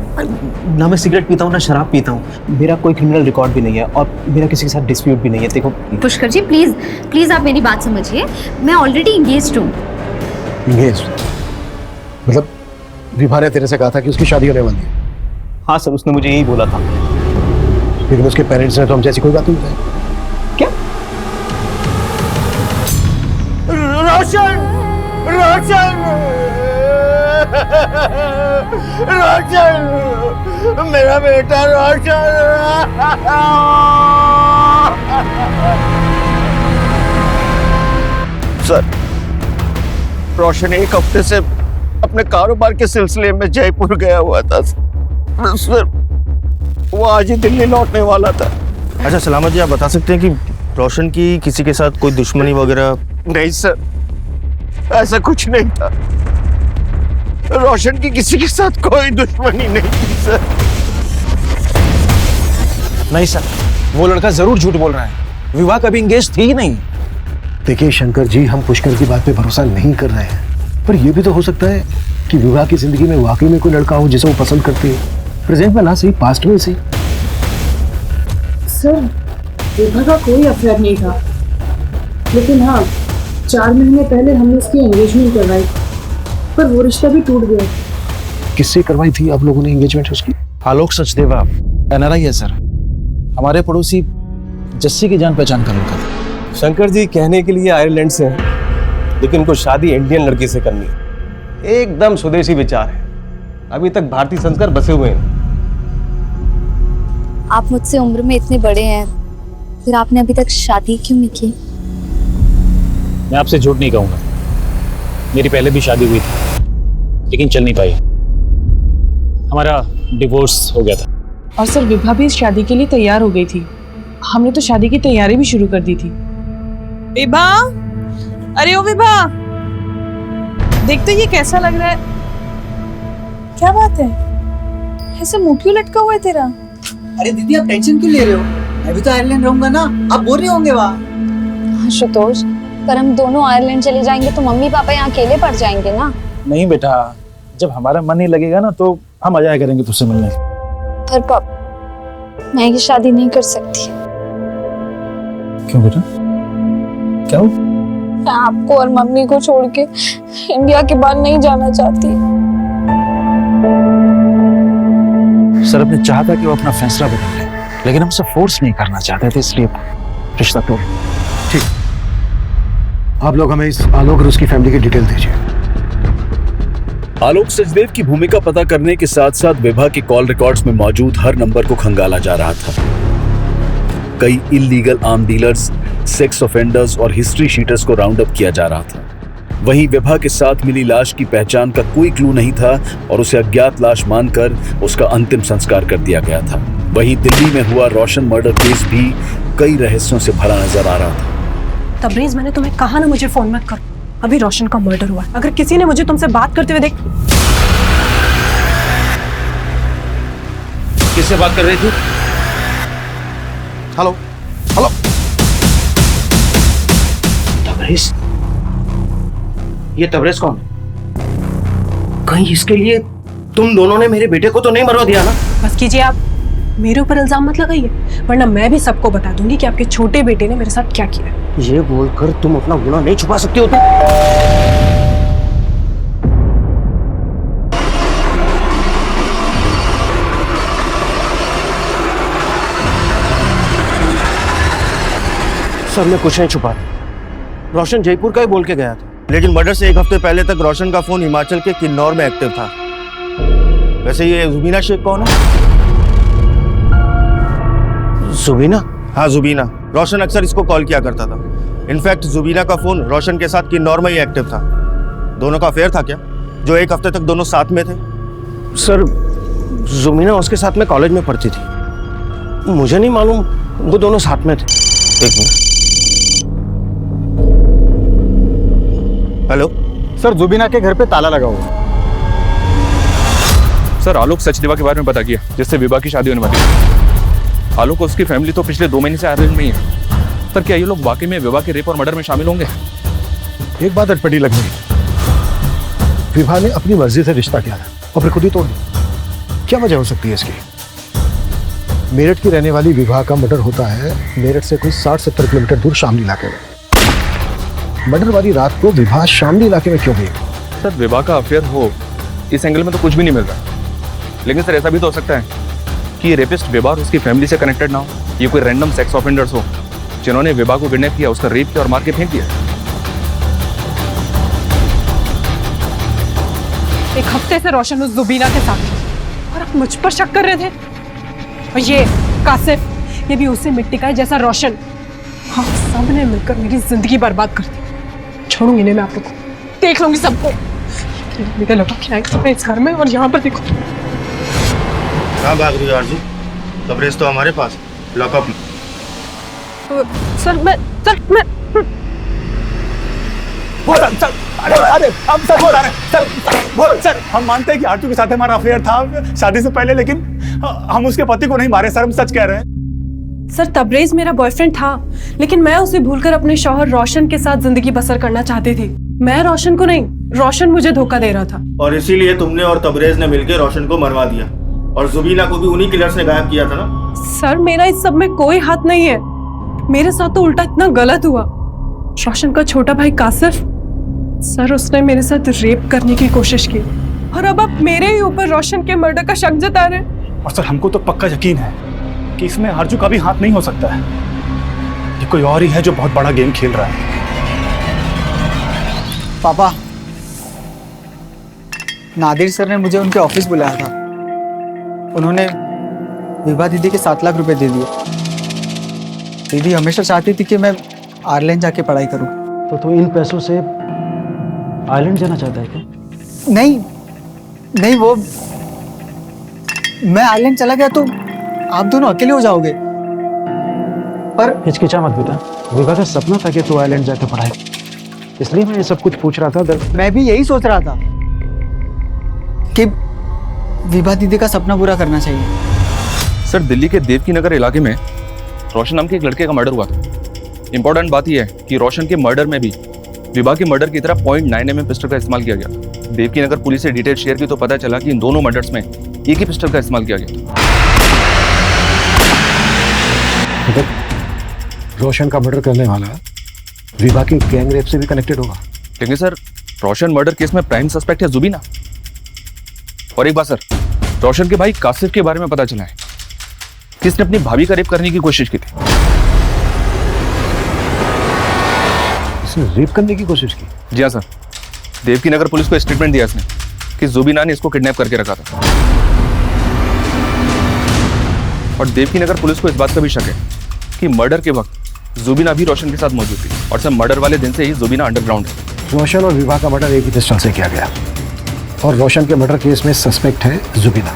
ना मैं सिगरेट पीता हूँ ना शराब पीता हूँ, मेरा कोई क्रिमिनल रिकॉर्ड भी नहीं है, और मेरा किसी के साथ डिस्प्यूट भी नहीं है। देखो पुष्कर जी प्लीज आप मेरी बात समझिए, मैं ऑलरेडी इंगेज्ड हूँ। इंगेज्ड? मतलब विभा ने तेरे से कहा था कि उसकी शादी होने वाली है? हाँ सर, उसने मुझे यही बोला था। लेकिन उसके पेरेंट्स ने तो हम जैसी कोई बात नहीं बताई। क्या? रोशन मेरा बेटा रोशन। सर, रोशन 1 हफ्ते से अपने कारोबार के सिलसिले में जयपुर गया हुआ था सर, वो आज ही दिल्ली लौटने वाला था। अच्छा सलामत जी, आप बता सकते हैं कि रोशन की किसी के साथ कोई दुश्मनी वगैरह? नहीं सर, ऐसा कुछ नहीं था, रोशन की किसी के साथ कोई दुश्मनी नहीं थी सर। नहीं सर, वो लड़का जरूर झूठ बोल रहा है, विवाह कभी इंगेज थी ही नहीं। देखिए शंकर जी, हम पुष्कर की बात पे भरोसा नहीं कर रहे हैं, पर यह भी तो हो सकता है कि विवाह की जिंदगी में वाकई में कोई लड़का हो जिसे वो पसंद करती है, प्रेजेंट में ना सही पास्ट में सही। सर विभा का कोई अफेयर नहीं था, लेकिन हाँ 4 महीने पहले हमने उसकी एंगेजमेंट करवाई, पर वो रिश्ता भी टूट गया। किससे करवाई थी आप लोगों ने एंगेजमेंट उसकी? आलोक सचदेवा NRI है सर, हमारे पड़ोसी जस्सी की जान पहचान का लड़का था। शंकर जी कहने के लिए आयरलैंड से हैं, लेकिन उनको शादी इंडियन लड़की से करनी है। एकदम स्वदेशी विचार है, अभी तक भारतीय संस्कार बसे हुए हैं। आप मुझसे उम्र में इतने बड़े हैं, फिर आपने अभी तक शादी क्यों नहीं की? मैं आपसे झूठ नहीं कहूँगा, मेरी पहले भी शादी हुई थी, लेकिन चल नहीं पाई, हमारा डिवोर्स हो गया था। और सर विभा भी इस शादी के लिए तैयार हो गई थी, हमने तो शादी की तैयारी भी शुरू कर दी थी। विभा, अरे ओ विभा, देख तो ये कैसा लग रहा है। क्या बात है, ऐसे मुंह क्यों लटका हुआ है तेरा? अरे दीदी आप टेंशन क्यों ले रहे हो, मैं भी तो आयरलैंड रहूंगा ना, आप बोल रहे होंगे वहाँ। हाँ शुतोष, पर हम दोनों आयरलैंड चले जाएंगे तो मम्मी पापा यहाँ अकेले पड़ जाएंगे ना। नहीं बेटा, जब हमारा मन नहीं लगेगा ना तो हम आ जाया करेंगे तुझसे मिलने। पर पापा, मैं ये शादी नहीं कर सकती। क्यों बेटा, क्या हो? मैं आपको और मम्मी को छोड़ के इंडिया के बाहर नहीं जाना चाहती। सर अपने चाहता कि वो अपना फैसला बदल ले, लेकिन हम उसे फोर्स नहीं करना चाहते थे, इसलिए रिश्ता तोड़। ठीक, आप लोग हमें इस आलोक और उसकी फैमिली की डिटेल दीजिए। आलोक सचदेव की भूमिका पता करने के साथ साथ विभा के कॉल रिकॉर्ड्स में मौजूद हर नंबर को खंगाला जा रहा था। कई illegal arm dealers, sex offenders और हिस्ट्री शीटर्स को राउंड अप किया जा रहा था। वहीं विभा के साथ मिली लाश की पहचान का कोई क्लू नहीं था और उसे अज्ञात लाश मानकर उसका अंतिम संस्कार कर दिया गया था। वहीं दिल्ली में हुआ रोशन मर्डर केस भी कई रहस्यों से भरा नजर आ रहा था। तबरेज, मैंने तुम्हें कहा ना मुझे फोन मत करो। अभी रोशन का मर्डर हुआ। अगर किसी ने मुझे तुमसे बात करते हुए देख। किससे बात कर रही थी? Hello hello. तबरेज? ये तबरेज कौन? कहीं इसके लिए तुम दोनों ने मेरे बेटे को तो नहीं मरवा दिया ना? बस कीजिए, आप मेरे ऊपर इल्जाम मत लगाइए, वरना मैं भी सबको बता दूंगी कि आपके छोटे बेटे ने मेरे साथ क्या किया। ये बोलकर तुम अपना गुनाह नहीं छुपा सकती हो तुम? सर, मैं कुछ नहीं छुपा रहा। रोशन जयपुर का ही बोल के गया था, लेकिन मर्डर से एक हफ्ते पहले तक रोशन का फोन हिमाचल के किन्नौर में एक्टिव था। वैसे ये जुबीना शेख कौन है? जुबीना? हाँ, जुबीना। रोशन अक्सर इसको कॉल किया करता था। इनफैक्ट जुबीना का फोन रोशन के साथ किन्नौर में ही एक्टिव था। दोनों का अफेयर था क्या, जो एक हफ्ते तक दोनों साथ में थे? सर, जुबीना उसके साथ में कॉलेज में पढ़ती थी। मुझे नहीं मालूम वो दोनों साथ में थे। एक मिनट। हेलो सर, जुबीना के घर पे ताला लगा हुआ। सर, आलोक सचदेवा के बारे में पता किया, जिससे विभा की शादी होने वाली है। आलोक और उसकी फैमिली तो पिछले 2 महीने से आयरलैंड में ही है। सर, क्या ये लोग वाकई में विभा के रेप और मर्डर में शामिल होंगे? एक बात अटपटी लग रही। विभा ने अपनी मर्जी से रिश्ता किया और फिर खुद ही तोड़ दिया। क्या वजह हो सकती है इसकी? मेरठ की रहने वाली विभा का मर्डर होता है मेरठ से कोई 60-70 किलोमीटर दूर शामली इलाके में। मर्डर वाली रात को विभा शामली इलाके में क्यों गई? सर, विभा का अफेयर हो, इस एंगल में तो कुछ भी नहीं मिल रहा। लेकिन सर, ऐसा भी तो हो सकता है कि ये रेपिस्ट विभा और उसकी फैमिली से कनेक्टेड ना हो। ये कोई रैंडम सेक्स ऑफेंडर्स हो जिन्होंने विभा को किडनैप किया, उसका रेप किया और मार के फेंक दिया। एक हफ्ते से रोशन उस जुबीना के साथ है और आप मुझ पर शक कर रहे थे। और ये कासिफ, ये भी उसे मिट्टी का है जैसा रोशन। हाँ, सब ने मिलकर मेरी जिंदगी बर्बाद कर दी। छोड़ूंगी नहीं मैं आप लोग को, देख लूंगी सबको। मेरे लगा क्या है इस घर में, और यहाँ पर देखो। कहाँ भाग रही हो आरजू? तबरेज तो हमारे पास, लॉकअप में। सर, मैं सर, हम मानते हैं कि आरजू के साथ हमारा अफेयर था शादी से पहले, लेकिन हम उसके पति को नहीं मारे सर, हम सच कह रहे हैं। सर, तबरेज मेरा बॉयफ्रेंड था, लेकिन मैं उसे भूलकर अपने शौहर रोशन के साथ जिंदगी बसर करना चाहती थी। मैं रोशन को नहीं, रोशन मुझे धोखा दे रहा था। और इसीलिए तुमने और तबरेज ने मिलकर रोशन को मरवा दिया, और जुबीना को भी उन्हीं किलर्स ने गायब किया था ना? सर, मेरा इस सब में कोई हाथ नहीं है। मेरे साथ तो उल्टा इतना गलत हुआ। रोशन का छोटा भाई कासिफ, सर, उसने मेरे साथ रेप करने की कोशिश की, और अब आप मेरे ही ऊपर रोशन के मर्डर का शक जता रहे हैं। और सर, हमको तो पक्का यकीन है कि इसमें आरजू का भी हाथ नहीं हो सकता है। ये कोई और ही है जो बहुत बड़ा गेम खेल रहा है। पापा, नादिर सर ने मुझे उनके ऑफिस बुलाया था। उन्होंने विभा दीदी के 7 लाख रुपए दे दिए। दीदी हमेशा चाहती थी कि मैं आयरलैंड जाके पढ़ाई करूं। तो तू इन पैसों से आयरलैंड जाना चाहता है क्या? नहीं, वो मैं आयरलैंड चला गया तो आप दोनों अकेले हो जाओगे। पर हिचकिचा मत बेटा, विभा का सपना था कि तू आयरलैंड जाकर पढ़ाई, इसलिए मैं ये सब कुछ पूछ रहा था। मैं भी यही सोच रहा था कि विभा दीदी का सपना पूरा करना चाहिए। सर, दिल्ली के देवकी नगर इलाके में रोशन नाम के एक लड़के का मर्डर हुआ था। इंपॉर्टेंट बात यह है कि रोशन के मर्डर में भी विभा के मर्डर की तरह .9mm पिस्टल का इस्तेमाल किया गया। देवकी नगर पुलिस से डिटेल शेयर की तो पता चला कि इन दोनों मर्डर्स में एक ही पिस्टल का इस्तेमाल किया गया था। रोशन का मर्डर करने वाला विभा की गैंग रेप से भी कनेक्टेड होगा। लेकिन सर, रोशन मर्डर केस में प्राइम सस्पेक्ट है जुबीना। और एक बात सर, रोशन के भाई कासिफ के बारे में पता चला है कि इसने अपनी भाभी का रेप करने की कोशिश की थी। इसने रेप करने की कोशिश की? जी हाँ सर, देवकी नगर पुलिस को स्टेटमेंट दिया इसने कि जुबीना ने इसको किडनैप करके रखा था। और देवकी नगर पुलिस को इस बात का भी शक है कि मर्डर के वक्त जुबीना भी रोशन के साथ मौजूद थी और सर मर्डर वाले दिन से ही जुबीना अंडरग्राउंड है। रोशन और विभा का मर्डर एक ही पिस्टल से किया गया और रोशन के मर्डर केस में सस्पेक्ट है जुबीना।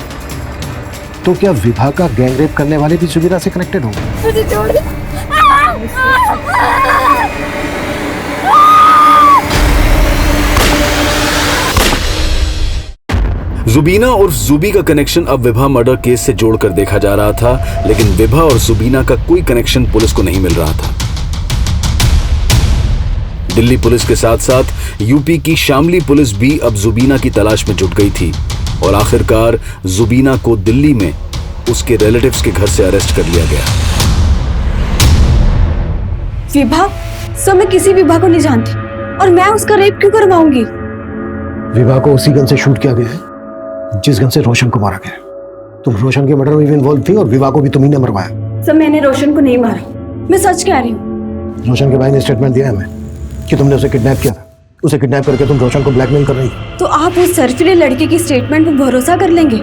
तो क्या विभा का गैंगरेप करने वाले भी जुबीना से कनेक्टेड होंगे? मुझे छोड़ दे। जुबीना और जुबी का कनेक्शन अब विभा मर्डर केस से जोड़कर देखा जा रहा था, लेकिन विभा और जुबीना का कोई कनेक्शन पुलिस को नहीं मिल रहा था। दिल्ली पुलिस के साथ साथ यूपी की शामली पुलिस भी अब जुबीना की तलाश में जुट गई थी और आखिरकार जुबीना को दिल्ली में उसके रिलेटिव्स के घर से अरेस्ट कर लिया गया। विभा, सर मैं किसी विभा को नहीं जानती और मैं उसका रेप क्यों करवाऊंगी? विभा को उसी गन से शूट किया गया है जिस गन से रोशन को मारा गया। तुम रोशन के मर्डर में भी इन्वॉल्व थी और विभा को भी तुम्ही ने मरवाया। सर मैंने रोशन को नहीं मारा, मैं सच कह रही हूँ। रोशन के भाई ने स्टेटमेंट दिया है हमें कि तुमने उसे किडनैप किया था। उसे किडनैप करके तुम रोशन को ब्लैकमेल कर रही थी। तो आप उस सरफिले लड़के की स्टेटमेंट पर भरोसा कर लेंगे?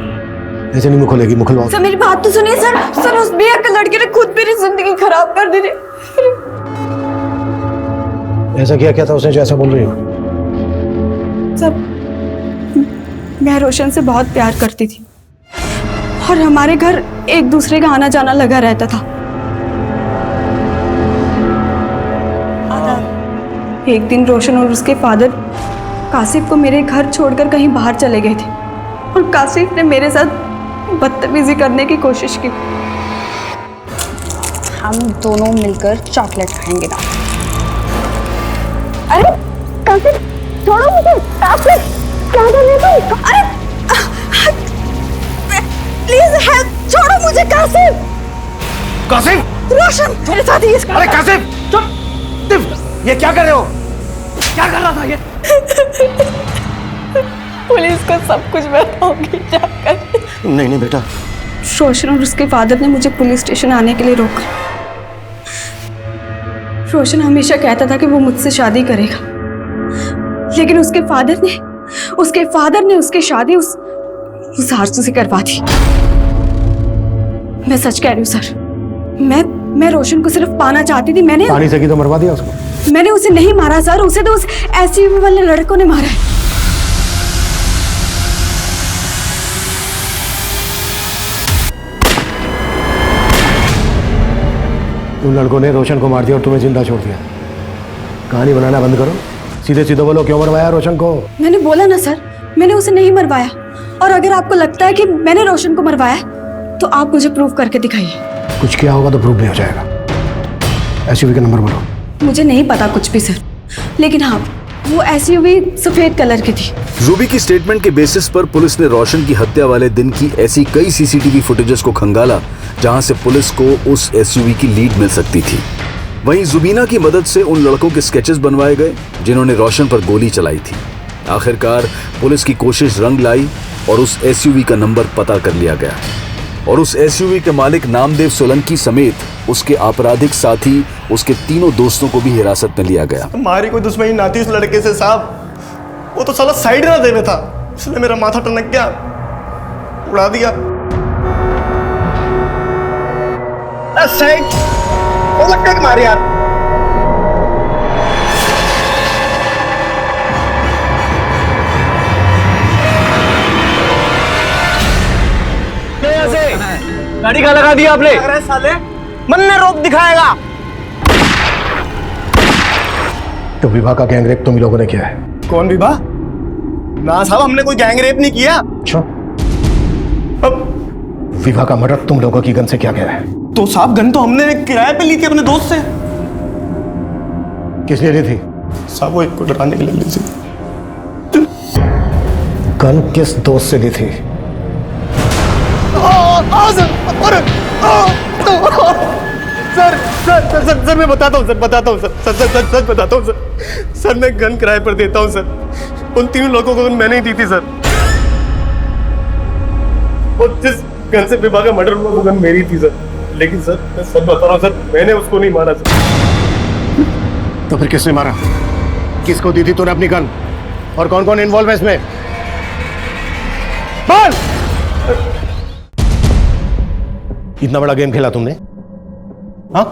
ऐसे नहीं मुँह खोलेगी, मुँह खुलवाओ। सर मेरी बात तो सुनिए सर। सर उस बेअक्ल लड़के ने खुद मेरी जिंदगी खराब कर दी। ऐसा क्या था उसने जो ऐसा बोल रही हो? सब मैं रोशन से बहुत प्यार करती थी और हमारे घर एक दूसरे का आना जाना लगा रहता था। एक दिन रोशन और उसके फादर कासिफ को मेरे घर छोड़कर कहीं बाहर चले गए थे और कासिफ ने मेरे साथ बदतमीजी करने की कोशिश की। हम दोनों मिलकर चॉकलेट खाएंगे ना। अरे कासिफ छोड़ो मुझे। कासिफ क्या कर रहे हो? अरे प्लीज हेल्प, छोड़ो मुझे। कासिफ कासिफ रोशन मेरे साथ ही इसका। अरे कासिफ चुप, ये क्या कर रहे हो? क्या कर रहा था ये? पुलिस को सब कुछ बताऊंगी जाकर। नहीं बेटा। रोशन और उसके फादर ने मुझे पुलिस स्टेशन आने के लिए रोका। रोशन हमेशा कहता था कि वो मुझसे शादी करेगा, लेकिन उसके फादर ने उसकी शादी उस आरजू से करवा दी। मैं सच कह रही हूँ सर, मैं रोशन को सिर्फ पाना चाहती थी। मैंने पानी से की तो मरवा दिया उसको। मैंने उसे नहीं मारा सर, उसे तो उस एसयूवी वाले लड़कों ने मारा है। उन लड़कों ने रोशन को मार दिया और तुम्हें जिंदा छोड़ दिया। कहानी बनाना बंद करो, सीधे सीधे बोलो क्यों मरवाया रोशन को? मैंने बोला ना सर, मैंने उसे नहीं मरवाया। और अगर आपको लगता है कि मैंने रोशन को मरवाया तो आप मुझे प्रूव करके दिखाइए। कुछ किया होगा तो प्रूव नहीं हो जाएगा। एसयूवी का नंबर बोलो। मुझे नहीं पता कुछ भी सर, लेकिन हाँ वो एसयूवी सफेद कलर की थी। जुबी की स्टेटमेंट के बेसिस पर पुलिस ने रोशन की हत्या वाले दिन की ऐसी कई सीसीटीवी फुटेजेस को खंगाला जहां से पुलिस को उस एसयूवी की लीड मिल सकती थी। वहीं जुबीना की मदद से उन लड़कों के स्केचेस बनवाए गए जिन्होंने रोशन पर गोली चलाई थी। आखिरकार पुलिस की कोशिश रंग लाई और उस एसयूवी का नंबर पता कर लिया गया और उस एसयूवी के मालिक नामदेव सोलंकी समेत उसके आपराधिक साथी उसके तीनों दोस्तों को भी हिरासत में लिया गया। हमारी कोई दुश्मनी ना थी उस लड़के से साहब, वो तो साला साइड ना देवे था, इसलिए मेरा माथा टनक गया, उड़ा दिया। साइड वो लगता है मारे यार। गाड़ी का लगा दिया आपने? अरे साले मन ने रोक दिखाएगा। तो विभा का गैंगरेप तुम लोगों ने किया है? कौन विभा? ना साहब हमने कोई गैंगरेप नहीं किया। अच्छा, विभा का मर्डर तुम लोगों की गन से किया गया है? तो साहब गन तो हमने किराए पे ली थी अपने दोस्त से। किस लिए ली थी? साहब वो एक को डराने के लिए ली थी। गन किस दोस्त से ली थी? सर मैं बताता हूँ सर बताता हूँ सर मैं गन किराए पर देता हूँ सर। उन तीनों लोगों को मैंने ही दी थी सर। और जिस गन से विभा का मर्डर हुआ वो गन मेरी थी सर। लेकिन सर मैं सच बता रहा हूँ सर, मैंने उसको नहीं मारा सर। तो फिर किसने मारा? किसको दी थी तूने अपनी गन? और कौन कौन इन्वॉल्व है इसमें? बोल! इतना बड़ा गेम खेला तुमने? हाँ?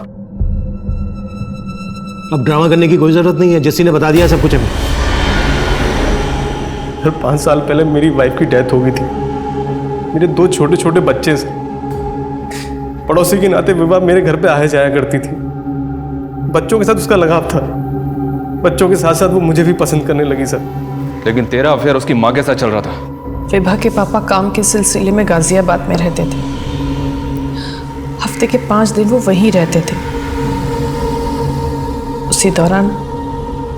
अब ड्रामा करने की कोई जरूरत नहीं है, जस्सी ने बता दिया सब कुछ हमें। सर 5 साल पहले मेरी वाइफ की डेथ हो गई थी। मेरे 2 छोटे छोटे बच्चे से पड़ोसी के नाते विभा मेरे घर पे आया जाया करती थी। बच्चों के साथ उसका लगाव था, बच्चों के साथ साथ वो मुझे भी पसंद करने लगी सर। लेकिन तेरा अफेयर उसकी माँ के साथ चल रहा था। विभा के पापा काम के सिलसिले में गाजियाबाद में रहते थे। हफ्ते के 5 दिन वो वहीं रहते थे। उसी दौरान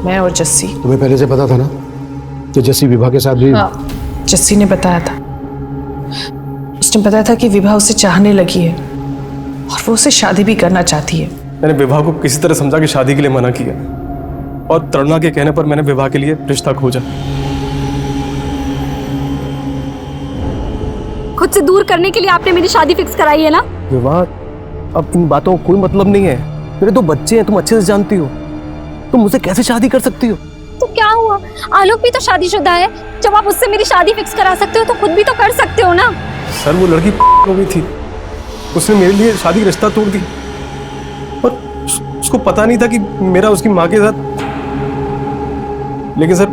मैं और जस्सी। तुम्हें पहले से पता था ना कि जस्सी विभा के साथ भी? हाँ, जस्सी ने बताया था। उसने बताया था कि विभा उसे चाहने लगी है और वो उसे शादी भी करना चाहती है। मैंने विभा को किसी तरह समझा कि शादी के लिए मना किया और तरुणा के कहने पर मैंने विभा के लिए रिश्ता खोजा। खुद से दूर करने के लिए आपने मेरी शादी फिक्स कराई है ना? विभा, अब इन बातों का कोई मतलब नहीं है। मेरे 2 बच्चे हैं, तुम अच्छे से जानती हो। तुम मुझसे कैसे शादी कर सकती हो? तो क्या हुआ, आलोक भी तो शादीशुदा है। जब आप उससे मेरी शादी फिक्स करा सकते हो तो खुद भी तो कर सकते हो ना। सर वो लड़की हो गई थी, उसने मेरे लिए शादी का रिश्ता तोड़ दी और उसको पता नहीं था कि मेरा उसकी माँ के साथ। लेकिन सर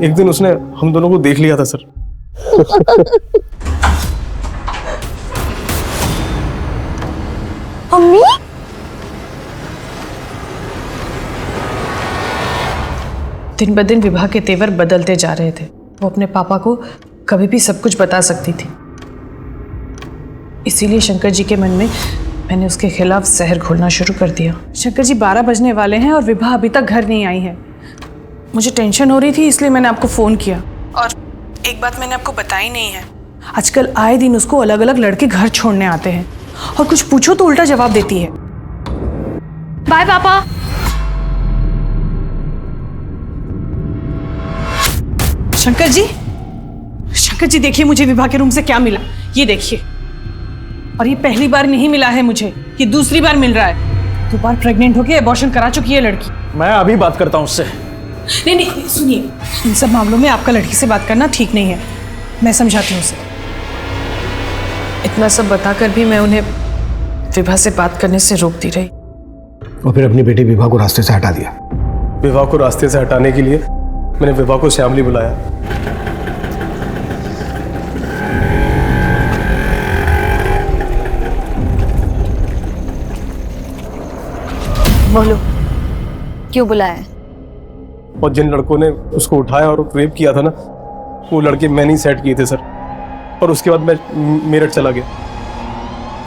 एक दिन उसने हम दोनों को देख लिया था सर। मम्मी, दिन ब दिन विभा के तेवर बदलते जा रहे थे। वो अपने पापा को कभी भी सब कुछ बता सकती थी। इसीलिए शंकर जी के मन में मैंने उसके खिलाफ जहर घोलना शुरू कर दिया। शंकर जी 12 बजने वाले हैं और विभा अभी तक घर नहीं आई है। मुझे टेंशन हो रही थी, इसलिए मैंने आपको फोन किया। और एक बात मैंने आपको बताई नहीं है, आजकल आए दिन उसको अलग अलग लड़के घर छोड़ने आते हैं और कुछ पूछो तो उल्टा जवाब देती है। बाय पापा। शंकर जी देखिए, मुझे विभा के रूम से क्या मिला, ये देखिए। और ये पहली बार नहीं मिला है मुझे, ये दूसरी बार मिल रहा है। 2 बार प्रेग्नेंट होके एबॉर्शन करा चुकी है लड़की। मैं अभी बात करता हूँ उससे। नहीं, सुनिए, इन सब मामलों में आपका लड़की से बात करना ठीक नहीं है। मैं समझाती हूँ उसे। इतना सब बताकर भी मैं उन्हें विभा से बात करने से रोकती रही। और फिर अपनी बेटी विभा को रास्ते से हटा दिया। विभा को रास्ते से हटाने के लिए मैंने विभा को श्यामली बुलाया। बोलो, क्यों बुलाया? और जिन लड़कों ने उसको उठाया और रेप किया था ना, वो लड़के मैंने ही सेट किए थे सर। और उसके बाद मैं मेरठ चला गया।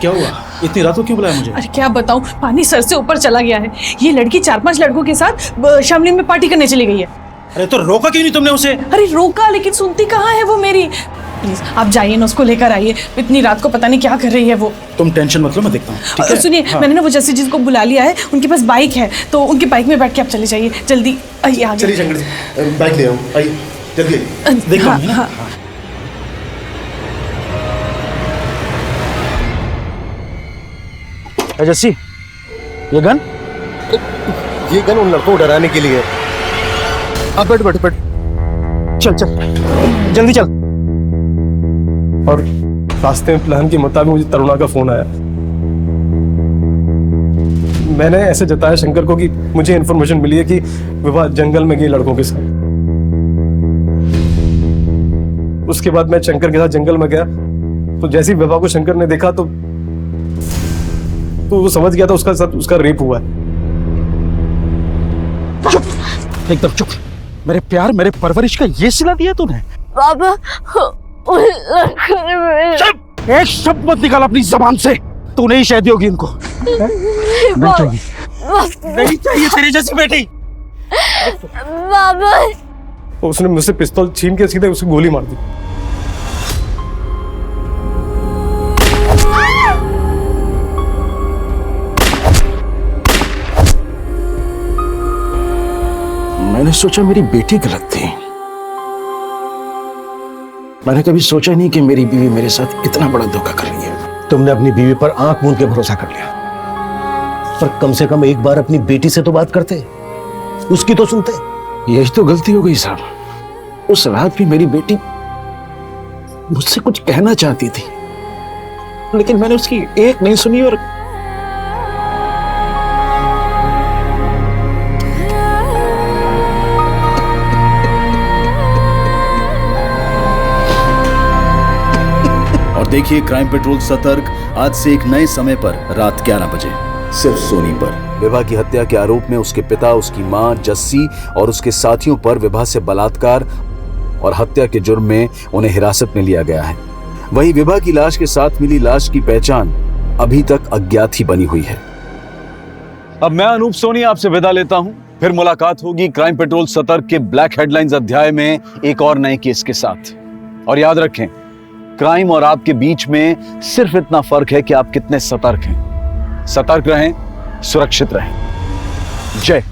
क्या हुआ? इतनी रात को क्यों बुलाया मुझे? अरे क्या बताऊं, पानी सर से ऊपर चला गया है। ये लड़की 4-5 लड़कों के साथ शामली में पार्टी करने चली गई है। अरे तो रोका क्यों नहीं तुमने उसे? अरे रोका, लेकिन सुनती कहाँ है वो मेरी। प्लीज आप जाइए ना, उसको लेकर आइए। इतनी रात को पता नहीं क्या कर रही है वो। तुम टेंशन मत लो, मैं देखता हूँ, ठीक है? सुनिए, हाँ। मैंने ना वो जस्सी जी को बुला लिया है, उनके पास बाइक है, तो उनकी बाइक में बैठ के आप चले जाइए। जल्दी आइए आगे। चलिए शंकर जी, बाइक ले आओ, आइए जल्दी आइए। देखता हूँ, हाँ। जस्सी, ये गन उन लड़कों को डराने के लिए। अब बैठ चल जल्दी चल। और रास्ते में प्लान के मुताबिक मुझे तरुणा का फोन आया। मैंने ऐसे जताया शंकर को कि मुझे इन्फॉर्मेशन मिली है कि विभा जंगल में गई लड़कों के साथ। उसके बाद मैं शंकर के साथ जंगल में गया, तो जैसे ही विभा को शंकर ने देखा तो वो समझ गया था उसका साथ उसका रेप हुआ है। चुप, एकदम चुप। मेरे प्यार, मेरे परवरिश का ये सिला दिया तूने? बाबा, चुप! एक शब्द मत निकाल अपनी जबान से। तूने ही शादी होगी इनको। नहीं चाहिए, नहीं चाहिए तेरी जैसी बेटी। बाबा, उसने मुझसे पिस्तौल छीन के सीधे उसे गोली मार दी। मैंने सोचा मेरी बेटी गलत थी। मैंने कभी सोचा नहीं कि मेरी बीवी मेरे साथ इतना बड़ा धोखा कर रही है। तुमने अपनी बीवी पर आंख मूंद के भरोसा कर लिया, पर कम से कम एक बार अपनी बेटी से तो बात करते, उसकी तो सुनते। यही तो गलती हो गई साहब। उस रात भी मेरी बेटी मुझसे कुछ कहना चाहती थी, लेकिन मैंने उसकी एक नहीं सुनी और देखिए क्राइम पेट्रोल सतर्क आज से एक नए समय पर रात 11 बजे सिर्फ सोनी पर। विभा की हत्या के आरोप में उसके पिता, उसकी मां जस्सी और उसके साथियों पर विभा से बलात्कार और हत्या के जुर्म में उन्हें हिरासत में लिया गया है। वहीं विभा की लाश के साथ मिली लाश की पहचान अभी तक अज्ञात ही बनी हुई है। अब मैं अनूप सोनी आपसे विदा लेता हूं। फिर मुलाकात होगी क्राइम पेट्रोल सतर्क के ब्लैक हेडलाइंस अध्याय में एक और नए केस के साथ। और याद रखें, क्राइम और आपके बीच में सिर्फ इतना फर्क है कि आप कितने सतर्क हैं। सतर्क रहें, सुरक्षित रहें। जय